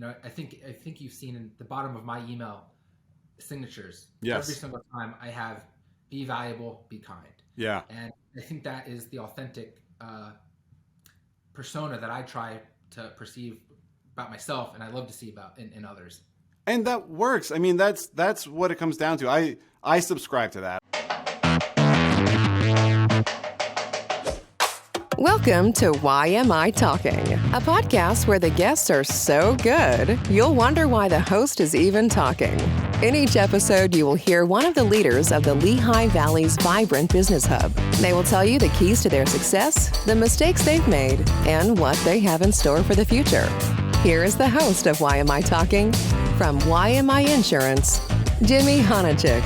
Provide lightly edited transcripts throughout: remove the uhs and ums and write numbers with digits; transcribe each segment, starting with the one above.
I think you've seen in the bottom of my email signatures. Yes. Every single time I have be valuable, be kind. Yeah. And I think that is the authentic persona that I try to perceive about myself, and I love to see about in others. And that works. I mean, that's what it comes down to. I subscribe to that. Welcome to YMI Talking, a podcast where the guests are so good, you'll wonder why the host is even talking. In each episode, you will hear one of the leaders of the Lehigh Valley's vibrant business hub. They will tell you the keys to their success, the mistakes they've made, and what they have in store for the future. Here is the host of YMI Talking, from YMI Insurance, Jimi Hanachik.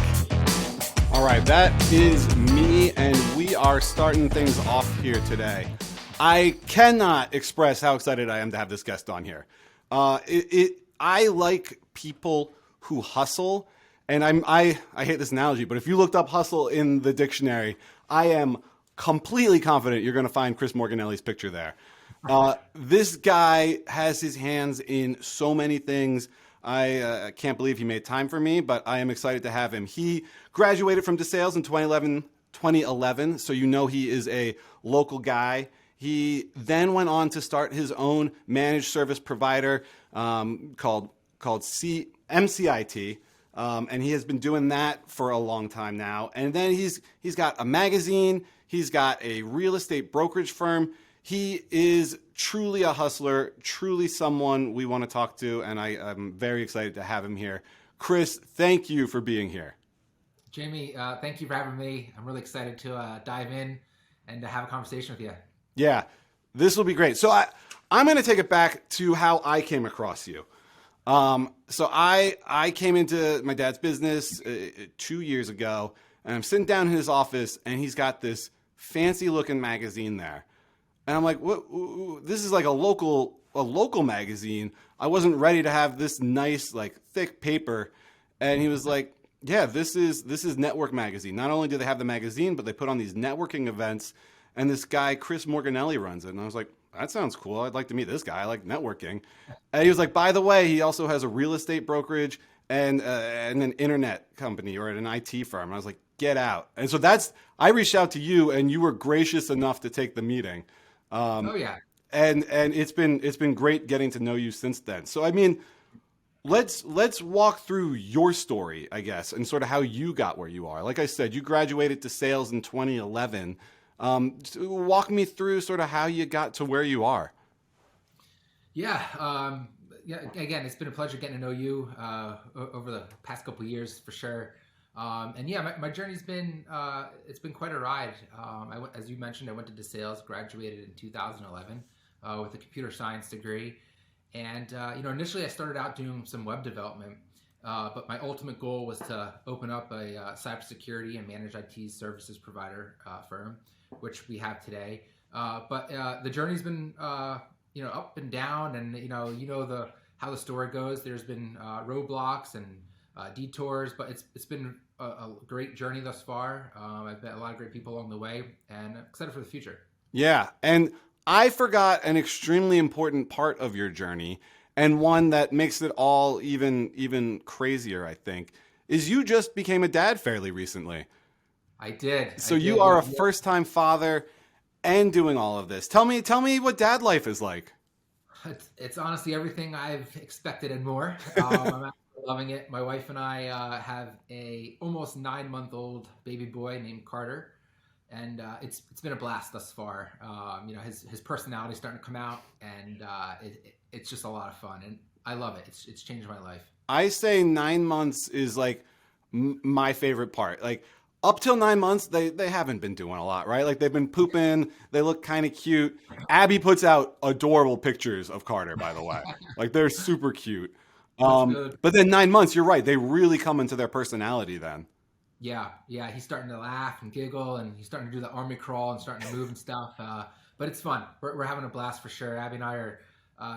All right, that is me, and we are starting things off here today. I cannot express how excited I am to have this guest on here. I like people who hustle, and I hate this analogy, but if you looked up hustle in the dictionary, I am completely confident you're going to find Chris Morganelli's picture there. This guy has his hands in so many things. I can't believe he made time for me, but I am excited to have him. He graduated from DeSales in 2011, so you know he is a local guy. He then went on to start his own managed service provider called MCIT, and he has been doing that for a long time now. And then he's got a magazine. He's got a real estate brokerage firm. He is truly a hustler, truly someone we want to talk to, and I'm very excited to have him here. Chris, thank you for being here. Jamie, thank you for having me. I'm really excited to dive in and to have a conversation with you. Yeah, this will be great. So I'm going to take it back to how I came across you. So I came into my dad's business 2 years ago, and I'm sitting down in his office, and he's got this fancy-looking magazine there. And I'm like, what? This is like a local magazine. I wasn't ready to have this nice, like, thick paper. And he was like, yeah, this is Network Magazine. Not only do they have the magazine, but they put on these networking events. And this guy, Chris Morganelli, runs it. And I was like, that sounds cool. I'd like to meet this guy. I like networking. And he was like, by the way, he also has a real estate brokerage and an internet company or an IT firm. And I was like, get out. And so I reached out to you, and you were gracious enough to take the meeting. Oh yeah, and it's been great getting to know you since then. So I mean, let's walk through your story, I guess, and sort of how you got where you are. Like I said, you graduated to sales in 2011. Walk me through sort of how you got to where you are. Yeah. Again, it's been a pleasure getting to know you over the past couple of years for sure. And yeah, my journey's been it's been quite a ride. As you mentioned, I went to DeSales, graduated in 2011 with a computer science degree, and initially I started out doing some web development, but my ultimate goal was to open up a cybersecurity and managed IT services provider firm, which we have today. But the journey's been up and down, and how the story goes. There's been roadblocks and detours, but it's been a great journey thus far. I've met a lot of great people along the way, and I'm excited for the future. Yeah, and I forgot an extremely important part of your journey, and one that makes it all even crazier, I think, is you just became a dad fairly recently. I did. So you are a first-time father and doing all of this. Tell me what dad life is like. It's honestly everything I've expected and more. I'm loving it. My wife and I have a almost 9-month-old baby boy named Carter, and it's been a blast thus far. His personality is starting to come out, and it's just a lot of fun, and I love it. It's changed my life. I say 9 months is like my favorite part. Like up till 9 months, they haven't been doing a lot, right? Like they've been pooping. They look kind of cute. Abby puts out adorable pictures of Carter, by the way. Like they're super cute. But then 9 months, you're right. They really come into their personality then. Yeah. He's starting to laugh and giggle, and he's starting to do the army crawl and starting to move and stuff. But it's fun. We're having a blast for sure. Abby and I are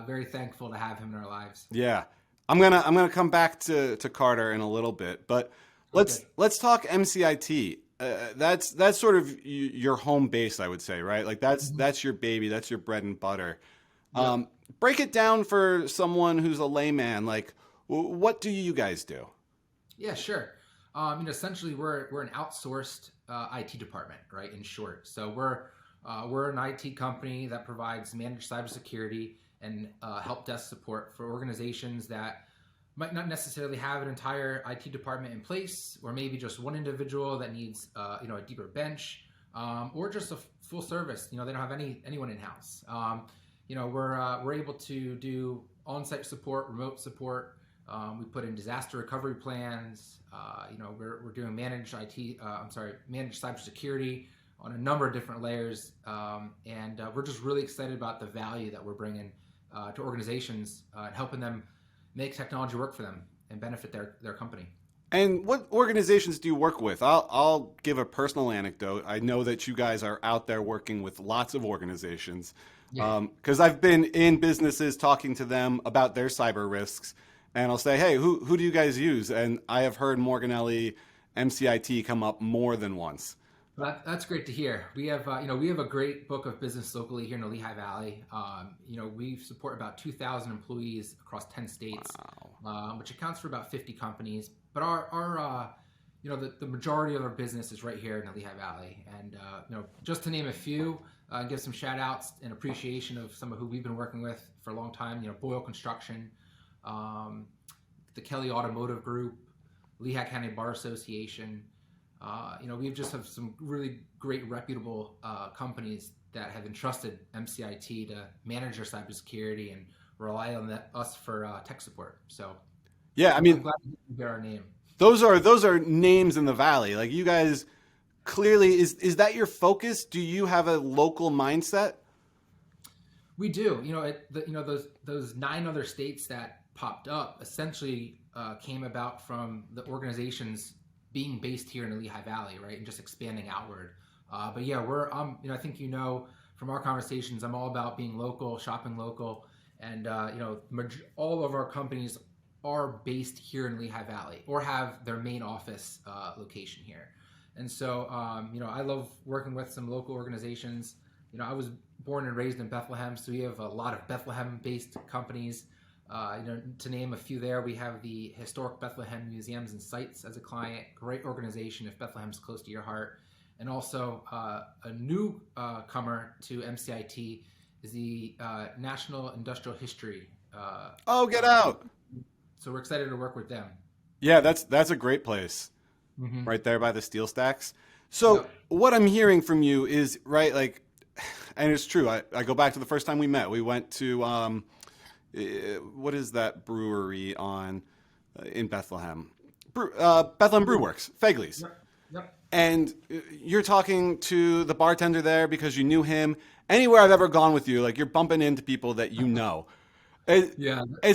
very thankful to have him in our lives. Yeah, I'm gonna come back to Carter in a little bit, but let's talk MCIT. That's sort of your home base, I would say, right? Like that's your baby, that's your bread and butter. Yeah. break it down for someone who's a layman. Like, what do you guys do? Yeah, sure. Essentially, we're an outsourced IT department, right? In short, so we're an IT company that provides managed cybersecurity and help desk support for organizations that might not necessarily have an entire IT department in place, or maybe just one individual that needs a deeper bench, or just a full service. They don't have anyone in house. We're able to do on-site support, remote support. We put in disaster recovery plans. We're doing managed managed cybersecurity on a number of different layers, and we're just really excited about the value that we're bringing to organizations and helping them make technology work for them and benefit their company. And what organizations do you work with? I'll give a personal anecdote. I know that you guys are out there working with lots of organizations, because I've been in businesses talking to them about their cyber risks, and I'll say, hey, who do you guys use? And I have heard Morganelli, MCIT come up more than once. That's great to hear. We have a great book of business locally here in the Lehigh Valley. We support about 2,000 employees across 10 states, which accounts for about 50 companies. But the majority of our business is right here in the Lehigh Valley. And just to name a few, give some shout outs and appreciation of some of who we've been working with for a long time. Boyle Construction, the Kelly Automotive Group, Lehigh County Bar Association. We just have some really great reputable companies that have entrusted MCIT to manage their cybersecurity and rely on us for tech support. So, yeah, I'm glad you hear our name. Those are names in the Valley. Like, you guys clearly, is that your focus? Do you have a local mindset? We do. Those 9 other states that popped up essentially came about from the organizations being based here in the Lehigh Valley, right, and just expanding outward. But yeah, I think from our conversations, I'm all about being local, shopping local, and all of our companies are based here in Lehigh Valley or have their main office location here. And so, I love working with some local organizations. I was born and raised in Bethlehem, so we have a lot of Bethlehem-based companies. To name a few there, we have the Historic Bethlehem Museums and Sites as a client, great organization if Bethlehem's close to your heart. And also a new comer to MCIT is the National Industrial History. Get out. So we're excited to work with them. Yeah, that's a great place, right there by the steel stacks. So what I'm hearing from you is, right, like, and it's true, I go back to the first time we met. We went to... what is that brewery in Bethlehem? Bethlehem Brew Works, Fegley's. Yep. And you're talking to the bartender there because you knew him. Anywhere I've ever gone with you, like, you're bumping into people that you know. And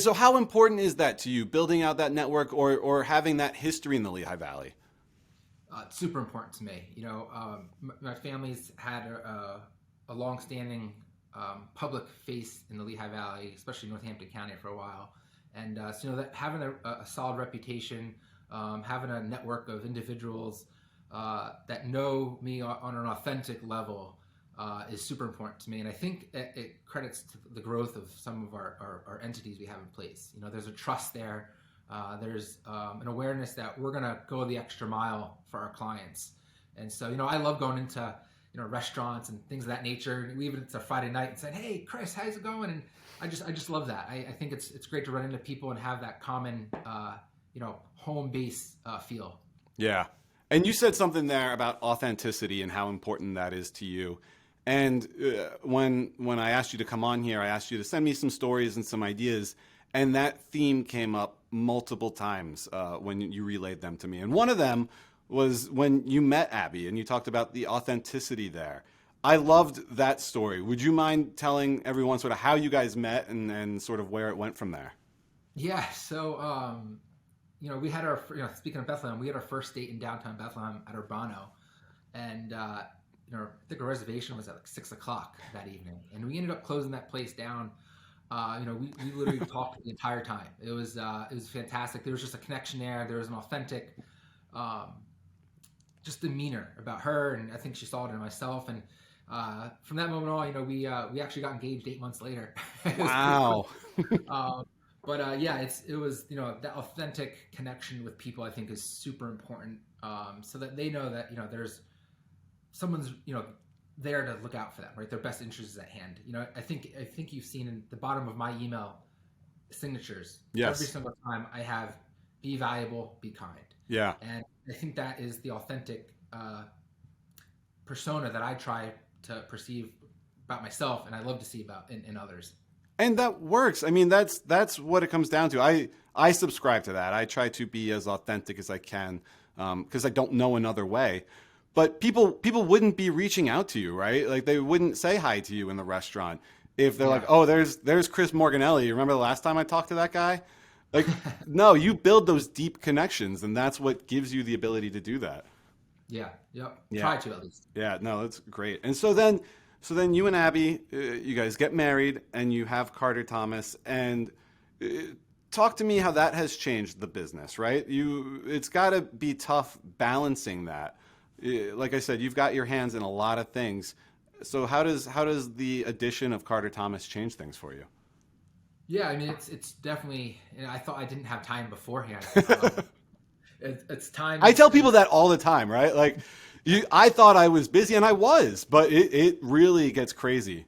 so how important is that to you, building out that network or having that history in the Lehigh Valley? It's super important to me. My family's had a long-standing public face in the Lehigh Valley, especially Northampton County, for a while, and that having a solid reputation, having a network of individuals that know me on an authentic level is super important to me, and I think it credits to the growth of some of our entities we have in place. There's a trust there. There's an awareness that we're gonna go the extra mile for our clients, and so I love going into restaurants and things of that nature. Even it's a Friday night and said, "Hey, Chris, how's it going?" And I just love that. I think it's great to run into people and have that common, home base feel. Yeah, and you said something there about authenticity and how important that is to you. And when I asked you to come on here, I asked you to send me some stories and some ideas, and that theme came up multiple times when you relayed them to me. And one of them was when you met Abby and you talked about the authenticity there. I loved that story. Would you mind telling everyone sort of how you guys met and sort of where it went from there? Yeah. So, we had our, speaking of Bethlehem, we had our first date in downtown Bethlehem at Urbano. And, I think our reservation was at like 6:00 that evening. And we ended up closing that place down. We literally talked the entire time. It was fantastic. There was just a connection there. There was an authentic, just demeanor about her, and I think she saw it in myself. And From that moment on, we actually got engaged 8 months later. It was pretty Wow. quick. But yeah, it was that authentic connection with people I think is super important, so that they know that there's someone's there to look out for them, right? Their best interest is at hand. I think you've seen in the bottom of my email signatures, Yes. every single time I have be valuable, be kind. Yeah. And I think that is the authentic persona that I try to perceive about myself, and I love to see about in others. And that works. I mean, that's what it comes down to. I subscribe to that. I try to be as authentic as I can, because I don't know another way. But people wouldn't be reaching out to you, right? Like they wouldn't say hi to you in the restaurant if they're like, oh, there's Chris Morganelli. Remember the last time I talked to that guy? Like, no, you build those deep connections, and that's what gives you the ability to do that. Yeah. Yep. Yeah. Try to, at least. Yeah. No, that's great. And so then you and Abby, you guys get married, and you have Carter Thomas. And talk to me how that has changed the business, right? It's got to be tough balancing that. Like I said, you've got your hands in a lot of things. So how does the addition of Carter Thomas change things for you? Yeah, I mean, it's definitely. I thought I didn't have time beforehand. It's time. I tell people that all the time, right? Like, I thought I was busy, and I was, but it really gets crazy.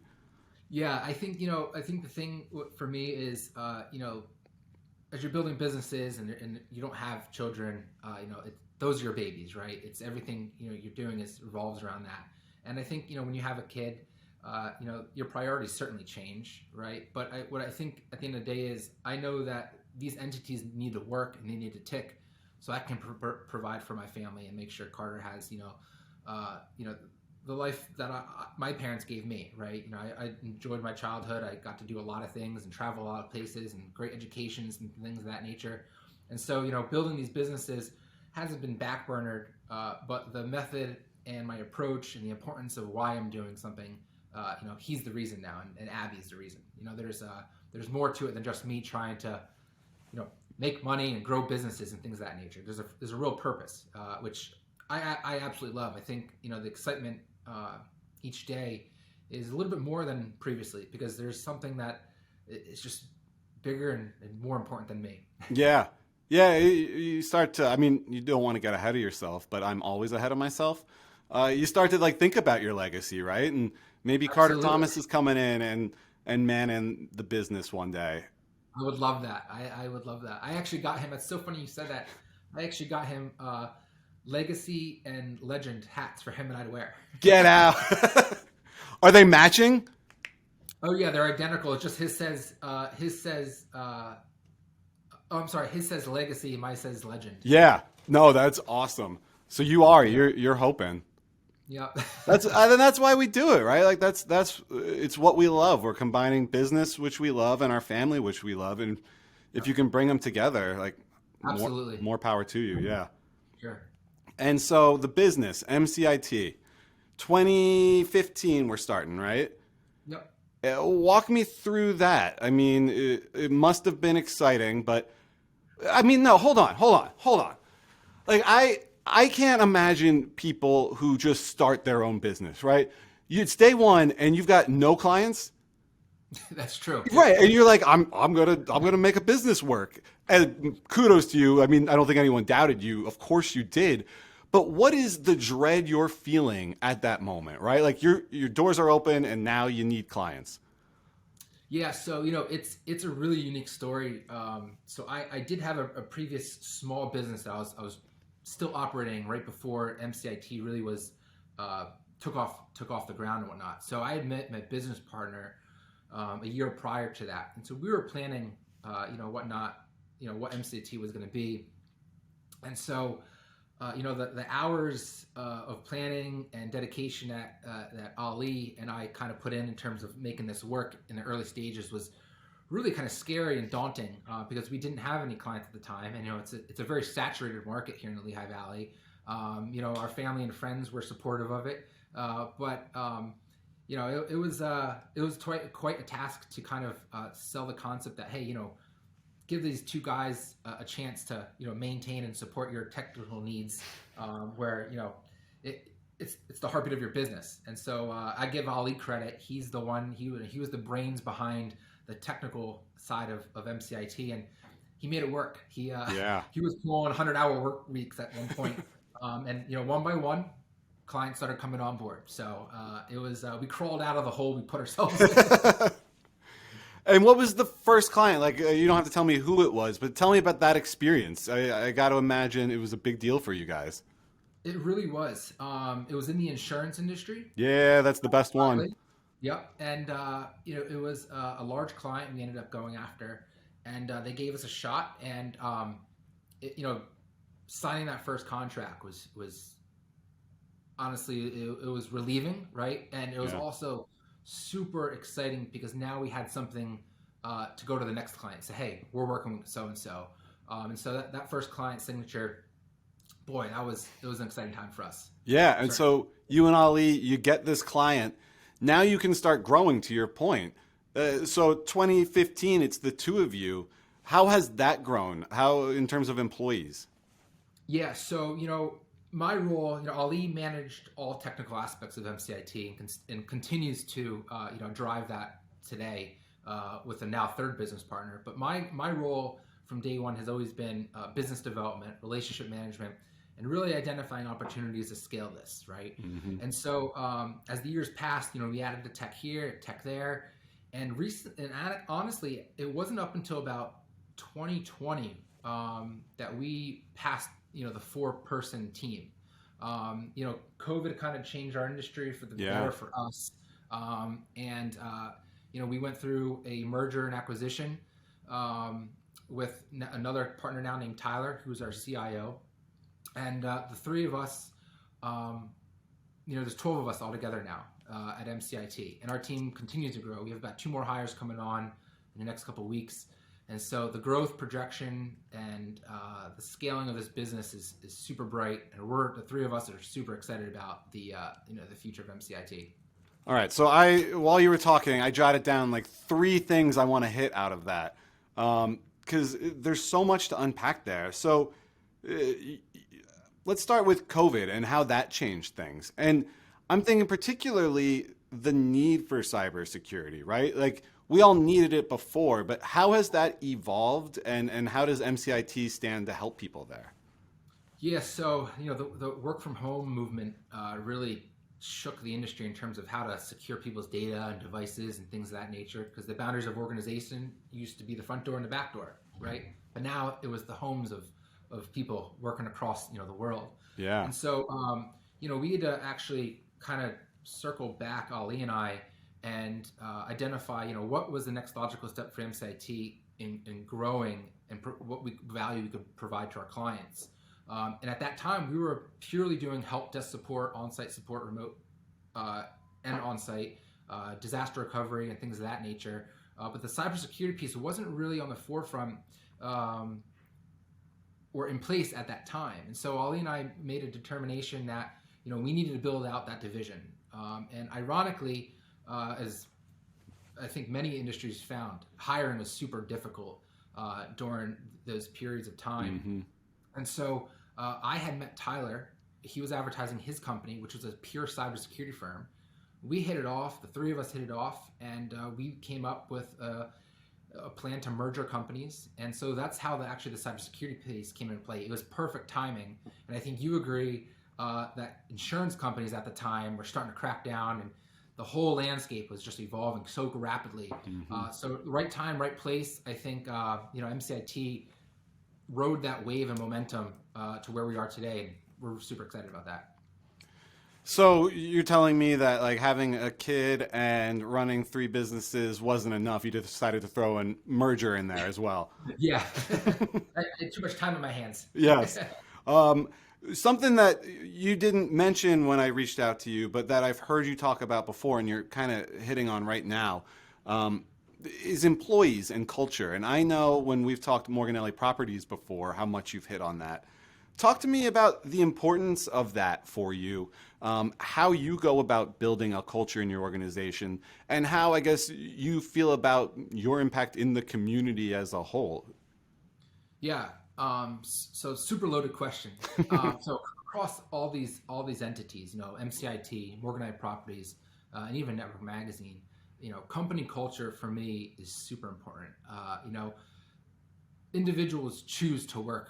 Yeah, I think the thing for me is as you're building businesses and you don't have children, those are your babies, right? It's everything you're doing revolves around that. And I think when you have a kid, your priorities certainly change, right? But what I think at the end of the day is I know that these entities need to work and they need to tick, so I can provide for my family and make sure Carter has the life that my parents gave me, right? I enjoyed my childhood. I got to do a lot of things and travel a lot of places and great educations and things of that nature. And so building these businesses hasn't been backburnered, but the method and my approach and the importance of why I'm doing something, he's the reason now, and Abby's the reason. There's more to it than just me trying to, make money and grow businesses and things of that nature. There's a real purpose, which I absolutely love. I think the excitement each day is a little bit more than previously because there's something that is just bigger and more important than me. Yeah. Yeah, you start to, I mean, you don't want to get ahead of yourself, but I'm always ahead of myself. You start to think about your legacy, right? And maybe Absolutely. Carter Thomas is coming in and manning the business one day. I would love that. I would love that. I actually got him. It's so funny you said that. I actually got him legacy and legend hats for him and I to wear. Get out. Are they matching? Oh yeah, they're identical. It's just his says legacy, mine says legend. Yeah. No, that's awesome. So you're hoping. Yeah. That's why we do it, right? Like that's it's what we love. We're combining business, which we love, and our family, which we love, and if you can bring them together, absolutely more power to you. Yeah. Sure. And so the business, MCIT, 2015, we're starting, right? Yep. Walk me through that. I mean, it must have been exciting, but I mean, no, hold on. Like I can't imagine people who just start their own business, right? It's day one and you've got no clients. That's true. Right. And you're like, I'm gonna make a business work. And kudos to you. I mean, I don't think anyone doubted you. Of course you did. But what is the dread you're feeling at that moment, right? Like your doors are open and now you need clients. Yeah, so it's a really unique story. So I did have a previous small business that I was still operating right before MCIT really was took off the ground and whatnot. So I had met my business partner a year prior to that, and so we were planning what MCIT was going to be, and so the hours of planning and dedication that Ali and I kind of put in terms of making this work in the early stages was really kind of scary and daunting because we didn't have any clients at the time, and it's a very saturated market here in the Lehigh Valley. Our family and friends were supportive of it, but it was quite a task to kind of sell the concept that hey, give these two guys a chance to maintain and support your technical needs, where it's the heartbeat of your business. And so I give Ali credit. He's the one. He was the brains behind the technical side of MCIT, and he made it work. He was pulling 100-hour work weeks at one point, and one by one, clients started coming on board. So it was we crawled out of the hole we put ourselves in. And what was the first client? Like, you don't have to tell me who it was, but tell me about that experience. I got to imagine it was a big deal for you guys. It really was. It was in the insurance industry. Yeah, that's the best one. Yep. And, it was a large client we ended up going after, and they gave us a shot. And, signing that first contract was honestly, it was relieving, right? And it was also super exciting because now we had something to go to the next client. Say, hey, we're working with so-and-so. And so that first client signature, boy, it was an exciting time for us. Yeah, and so you and Ali, you get this client. Now you can start growing, to your point. So 2015, it's the two of you. How has that grown? How, in terms of employees? Yeah, so, my role, Ali managed all technical aspects of MCIT and continues to, drive that today with a now third business partner. But my role from day one has always been business development, relationship management, and really identifying opportunities to scale this, right? Mm-hmm. And so as the years passed, we added the tech here, tech there, and honestly, it wasn't up until about 2020 that we passed the 4-person team. COVID kind of changed our industry for the better for us. We went through a merger and acquisition with another partner now named Tyler, who's our CIO. And the three of us, there's 12 of us all together now at MCIT. And our team continues to grow. We have about 2 more hires coming on in the next couple of weeks. And so the growth projection and the scaling of this business is super bright, and the 3 of us are super excited about the future of MCIT. All right, so while you were talking, I jotted down like 3 things I want to hit out of that because there's so much to unpack there. So let's start with COVID and how that changed things. And I'm thinking particularly the need for cybersecurity, right? Like, we all needed it before, but how has that evolved, and how does MCIT stand to help people there? Yeah, so the work from home movement really shook the industry in terms of how to secure people's data and devices and things of that nature, because the boundaries of organization used to be the front door and the back door, right? But now it was the homes of people working across the world. Yeah. And so we had to actually kind of circle back, Ali and I, and identify, what was the next logical step for MCIT in growing and what value we could provide to our clients. And at that time, we were purely doing help desk support, on-site support, remote and on-site, disaster recovery and things of that nature. But the cybersecurity piece wasn't really on the forefront or in place at that time. And so Ali and I made a determination that, we needed to build out that division. And ironically, as I think many industries found, hiring was super difficult during those periods of time. Mm-hmm. And so I had met Tyler. He was advertising his company, which was a pure cybersecurity firm. We hit it off. The 3 of us hit it off, and we came up with a plan to merge our companies. And so that's how the cybersecurity piece came into play. It was perfect timing. And I think you agree that insurance companies at the time were starting to crack down, and the whole landscape was just evolving so rapidly. Mm-hmm. So right time, right place. I think MCIT rode that wave and momentum to where we are today, and we're super excited about that. So you're telling me that like having a kid and running 3 businesses wasn't enough. You decided to throw a merger in there as well. Yeah, I had too much time on my hands. Yes. Something that you didn't mention when I reached out to you, but that I've heard you talk about before, and you're kind of hitting on right now, is employees and culture. And I know when we've talked Morganelli Properties before, how much you've hit on that. Talk to me about the importance of that for you, how you go about building a culture in your organization, and how, I guess, you feel about your impact in the community as a whole. Yeah. So super loaded question. So across all these entities, MCIT, Morganelli Properties, and even Network Magazine, company culture for me is super important. Individuals choose to work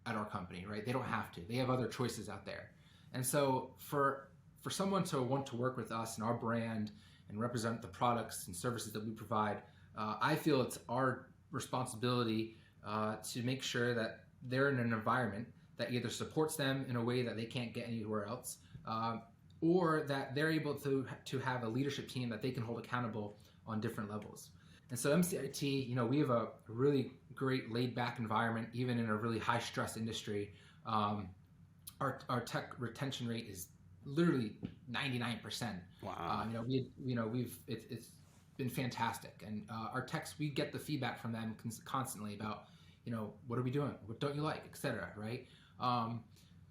at our company, right? They don't have to. They have other choices out there. And so for someone to want to work with us and our brand and represent the products and services that we provide, I feel it's our responsibility to make sure that they're in an environment that either supports them in a way that they can't get anywhere else, or that they're able to have a leadership team that they can hold accountable on different levels. And so MCIT, we have a really great laid-back environment, even in a really high-stress industry. Our tech retention rate is literally 99%. Wow. It's been fantastic, and our techs, we get the feedback from them constantly about, what are we doing? What don't you like, et cetera, right?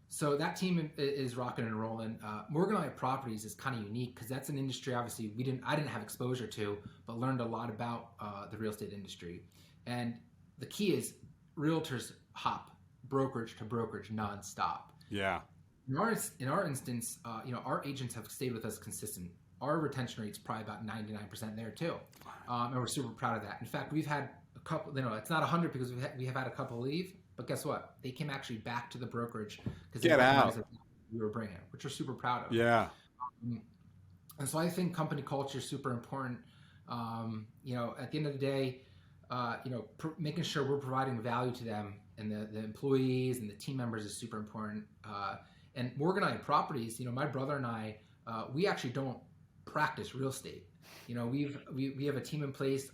So that team is rocking and rolling. Morganelli Properties is kind of unique because that's an industry obviously I didn't have exposure to, but learned a lot about the real estate industry. And the key is realtors hop brokerage to brokerage nonstop. Yeah. In our instance, our agents have stayed with us consistent. Our retention rate's probably about 99% there too, and we're super proud of that. In fact, we've had a couple. It's not 100 because we have had a couple leave, but guess what? They came actually back to the brokerage because they recognized that we were bringing, which we're super proud of. Yeah. And so I think company culture is super important. At the end of the day, making sure we're providing value to them and the employees and the team members is super important. And Morganelli Properties, my brother and I, we actually don't practice real estate. We have a team in place.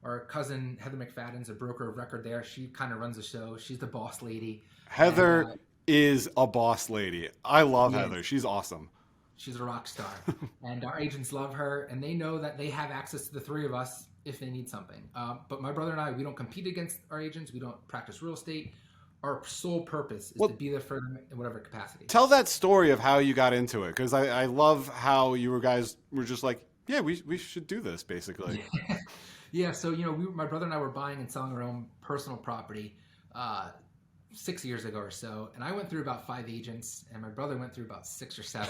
Our cousin Heather McFadden's a broker of record there. She kind of runs the show. She's the boss lady. Heather is a boss lady. I love Heather. She's awesome. She's a rock star. And our agents love her, and they know that they have access to the three of us if they need something. But my brother and I, we don't compete against our agents. We don't practice real estate. Our sole purpose is to be there for them in whatever capacity. Tell that story of how you got into it, because I love how you guys were just like, yeah, we should do this, basically. Yeah, so my brother and I were buying and selling our own personal property 6 years ago or so, and I went through about 5 agents, and my brother went through about 6 or 7.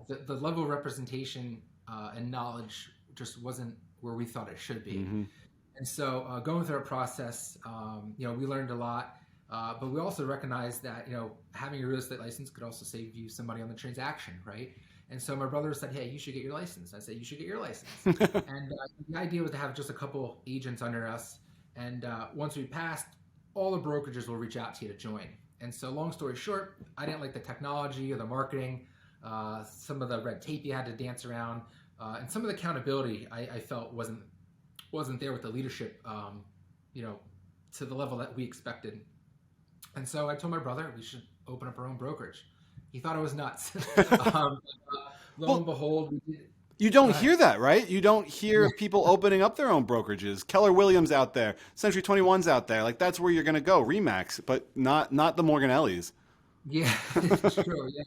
The level of representation and knowledge just wasn't where we thought it should be. Mm-hmm. And so going through our process, we learned a lot, but we also recognized that having a real estate license could also save you some money on the transaction, right? And so my brother said, hey, you should get your license. I said, you should get your license. And the idea was to have just a couple agents under us. And once we passed, all the brokerages will reach out to you to join. And so long story short, I didn't like the technology or the marketing, some of the red tape you had to dance around, and some of the accountability I felt wasn't there with the leadership, to the level that we expected. And so I told my brother we should open up our own brokerage. He thought I was nuts. Lo and behold, we did. You don't hear that, right? You don't hear of people opening up their own brokerages. Keller Williams out there, Century 21's out there. Like, that's where you're going to go, Remax, but not the Morganellis. Yeah, it's true. Yeah,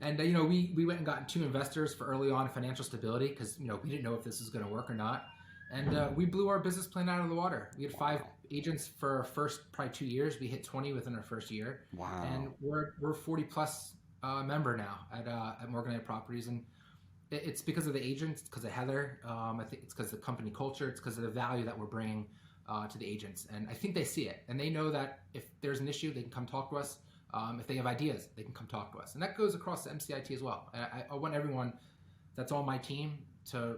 and we went and got 2 investors for early on financial stability because we didn't know if this was going to work or not, and we blew our business plan out of the water. We had 5 agents for our first probably 2 years. We hit 20 within our first year. Wow! And we're 40 plus member now at Morganelli Properties, and it's because of the agents, it's because of Heather. I think it's because of the company culture. It's because of the value that we're bringing to the agents, and I think they see it, and they know that if there's an issue, they can come talk to us. If they have ideas, they can come talk to us, and that goes across the MCIT as well. I want everyone that's on my team to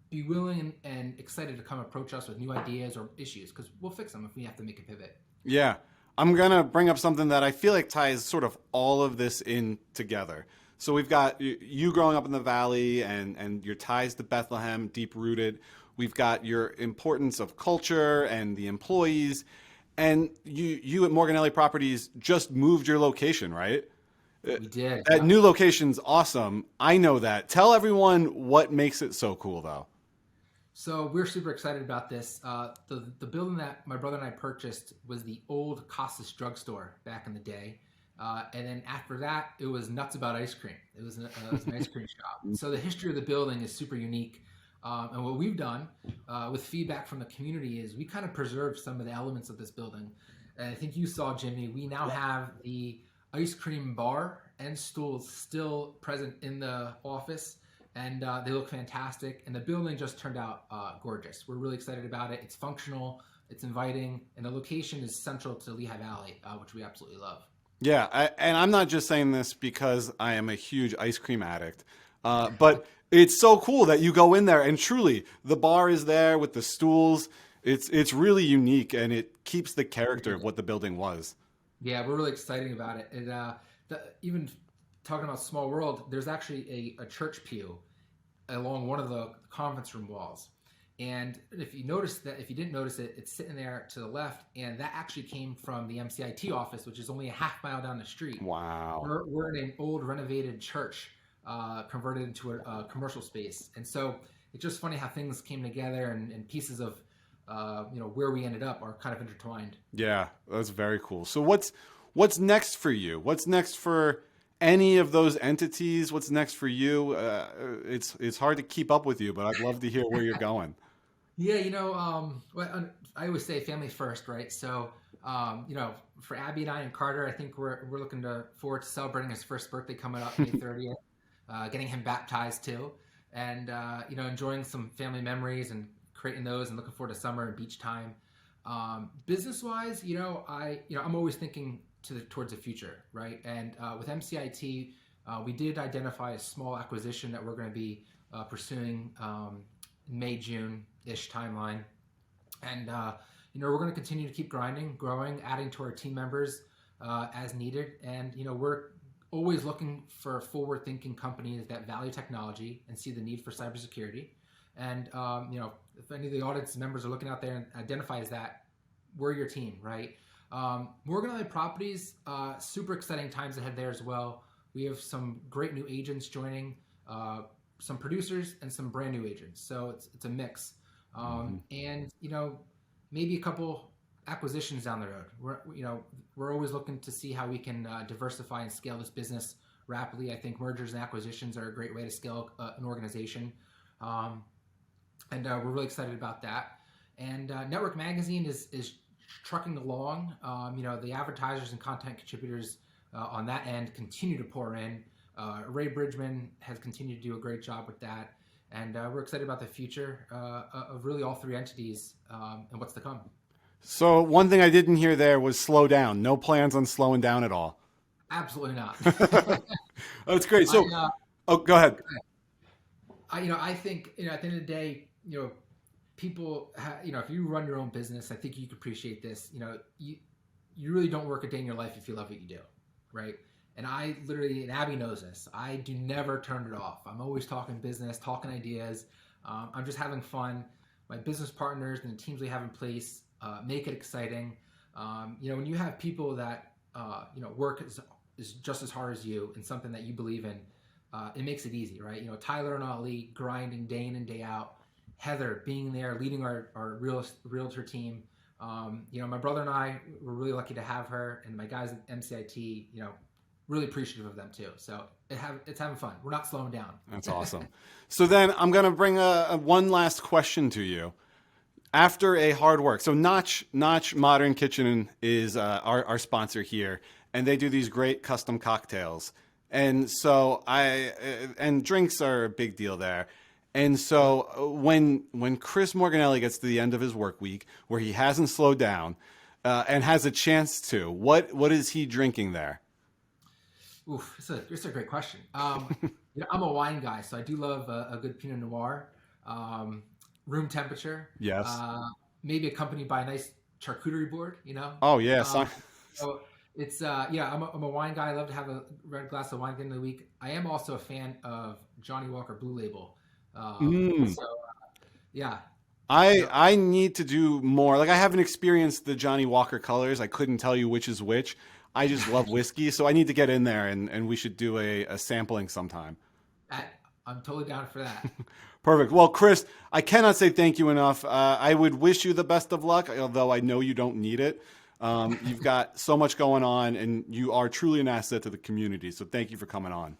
be willing and excited to come approach us with new ideas or issues, because we'll fix them if we have to make a pivot. Yeah. I'm going to bring up something that I feel like ties sort of all of this in together. So we've got you growing up in the Valley and your ties to Bethlehem, deep-rooted. We've got your importance of culture and the employees. And you at Morganelli Properties just moved your location, right? We did. That new location's awesome. I know that. Tell everyone what makes it so cool, though. So we're super excited about this. The building that my brother and I purchased was the old Costas drugstore back in the day. And then after that, it was Nuts About Ice Cream. It was an ice cream shop. So the history of the building is super unique. And what we've done with feedback from the community is we kind of preserved some of the elements of this building. And I think you saw, Jimmy, we now have the ice cream bar and stools still present in the office, and they look fantastic. And the building just turned out gorgeous. We're really excited about it. It's functional, it's inviting, and the location is central to Lehigh Valley, which we absolutely love. Yeah, and I'm not just saying this because I am a huge ice cream addict, but it's so cool that you go in there and truly the bar is there with the stools. It's really unique and it keeps the character of what the building was. Yeah, we're really excited about it. And even talking about small world, there's actually a church pew along one of the conference room walls. And if you didn't notice it, it's sitting there to the left, and that actually came from the MCIT office, which is only a half mile down the street. Wow. We're in an old renovated church converted into a commercial space. And so it's just funny how things came together, and pieces of where we ended up are kind of intertwined. Yeah, that's very cool. So what's next for you? What's next for any of those entities? What's next for you? It's hard to keep up with you, but I'd love to hear where you're going. Yeah, I always say family first, right? So, for Abby and I and Carter, I think we're looking forward to celebrating his first birthday coming up May 30th, getting him baptized too, and enjoying some family memories and creating those, and looking forward to summer and beach time. Business wise, I'm always thinking towards the future, right? And with MCIT, we did identify a small acquisition that we're going to be pursuing May, June-ish timeline. And, we're going to continue to keep growing, adding to our team members as needed. And, we're always looking for forward-thinking companies that value technology and see the need for cybersecurity. And, if any of the audience members are looking out there and identifies that, we're your team, right? Morganelli Properties, super exciting times ahead there as well. We have some great new agents joining, some producers and some brand new agents. So it's a mix. And, maybe a couple acquisitions down the road. We're always looking to see how we can diversify and scale this business rapidly. I think mergers and acquisitions are a great way to scale an organization. And we're really excited about that. And Network Magazine is trucking along. The advertisers and content contributors on that end continue to pour in. Ray Bridgman has continued to do a great job with that. And we're excited about the future of really all three entities and what's to come. So one thing I didn't hear there was slow down. No plans on slowing down at all. Absolutely not. That's great. So, go ahead. I think, at the end of the day, people, if you run your own business, I think you can appreciate this. You really don't work a day in your life if you love what you do, right? And I literally, and Abby knows this, I do never turn it off. I'm always talking business, talking ideas. I'm just having fun. My business partners and the teams we have in place make it exciting. When you have people that, work is just as hard as you and something that you believe in, it makes it easy, right? Tyler and Ali grinding day in and day out. Heather being there, leading our realtor team. My brother and I were really lucky to have her, and my guys at MCIT, really appreciative of them too. So it's having fun. We're not slowing down. That's awesome. So then I'm going to bring one last question to you. After a hard work, so Notch Modern Kitchen is our sponsor here, and they do these great custom cocktails. And so and drinks are a big deal there. And so when Chris Morganelli gets to the end of his work week, where he hasn't slowed down and has a chance to, what is he drinking there? Oof, it's a great question. I'm a wine guy, so I do love a good Pinot Noir, room temperature. Yes. Maybe accompanied by a nice charcuterie board. Oh yeah. So it's I'm a wine guy. I love to have a red glass of wine at the end of the week. I am also a fan of Johnny Walker Blue Label. I need to do more. Like, I haven't experienced the Johnny Walker colors. I couldn't tell you which is which. I just love whiskey, so I need to get in there, and we should do a sampling sometime. I'm totally down for that. Perfect. Well, Chris, I cannot say thank you enough. I would wish you the best of luck, although I know you don't need it. You've got so much going on, and you are truly an asset to the community, so thank you for coming on.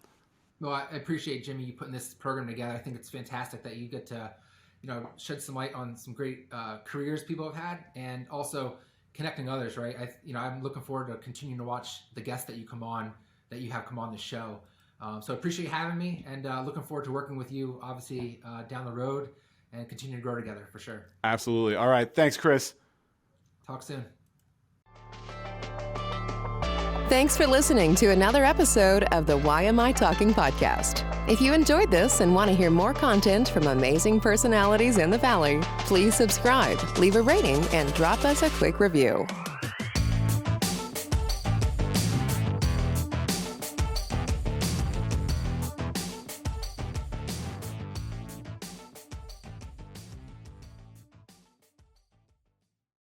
Well, I appreciate, Jimmy, you putting this program together. I think it's fantastic that you get to, shed some light on some great careers people have had, and also, connecting others, right? I'm looking forward to continuing to watch the guests that you have come on the show. So I appreciate having me, and looking forward to working with you, obviously, down the road, and continue to grow together for sure. Absolutely. All right. Thanks, Chris. Talk soon. Thanks for listening to another episode of the YMI Talking podcast. If you enjoyed this and want to hear more content from amazing personalities in the Valley, please subscribe, leave a rating, and drop us a quick review.